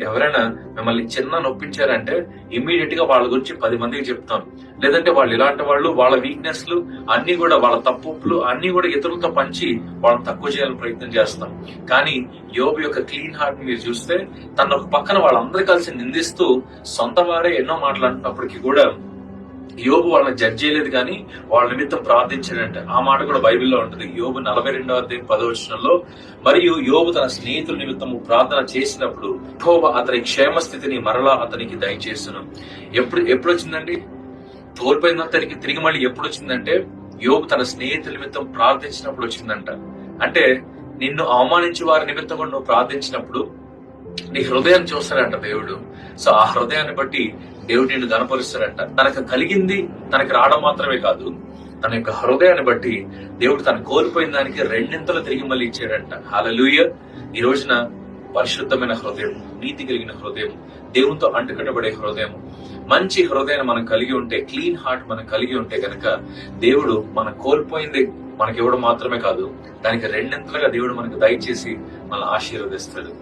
ఎవరైనా మిమ్మల్ని చిన్న నొప్పించారంటే ఇమ్మీడియట్ గా వాళ్ళ గురించి 10 మందికి చెప్తాం. లేదంటే వాళ్ళు ఇలాంటి వాళ్ళు, వాళ్ళ వీక్నెస్లు అన్ని కూడా, వాళ్ళ తప్పులు అన్ని కూడా ఇతరులతో పంచి వాళ్ళని తక్కువ చేయాలని ప్రయత్నం చేస్తాం. కానీ యోబు యొక్క క్లీన్ హార్ట్ మీరు చూస్తే తన ఒక పక్కన వాళ్ళందరూ కలిసి నిందిస్తూ సొంత వారే ఎన్నో మాటలు అంటున్నప్పటికీ కూడా యోబు వాళ్ళని జడ్జ్ చేయలేదు, కానీ వాళ్ళ నిమిత్తం ప్రార్థించాడంట. ఆ మాట కూడా బైబిల్లో ఉంటుంది. యోబు 42వ అధ్యాయం 10వ వచనంలో, మరియు యోబు తన స్నేహితుల నిమిత్తము ప్రార్థన చేసినప్పుడు యెహోవా అతని క్షేమ స్థితిని మరలా అతనికి దయచేస్తును. ఎప్పుడు వచ్చిందండి? కోల్పోయిన తిరిగి మళ్ళీ ఎప్పుడు వచ్చిందంటే యోబు తన స్నేహితుల నిమిత్తం ప్రార్థించినప్పుడు వచ్చిందంట. అంటే నిన్ను అవమానించే వారి నిమిత్తం కూడా నువ్వు ప్రార్థించినప్పుడు నీ హృదయాన్ని చూస్తాడంట దేవుడు. సో ఆ హృదయాన్ని బట్టి దేవుడు నిన్ను గణపరుస్తాడంట. తనకు కలిగింది తనకి రావడం మాత్రమే కాదు, తన యొక్క హృదయాన్ని బట్టి దేవుడు తను కోల్పోయిన దానికి 2 తిరిగి మళ్ళీ ఇచ్చాడంట. హల్లెలూయా. ఈ రోజున పరిశుద్ధమైన హృదయం, నీతి కలిగిన హృదయం, దేవునితో అంటుకట్టబడే హృదయం, మంచి హృదయాన్ని మనం కలిగి ఉంటే, క్లీన్ హార్ట్ మనం కలిగి ఉంటే కనుక దేవుడు మనం కోల్పోయింది మనకి ఇవ్వడం మాత్రమే కాదు, దానికి 2 దేవుడు మనకు దయచేసి మనల్ని ఆశీర్వదిస్తాడు.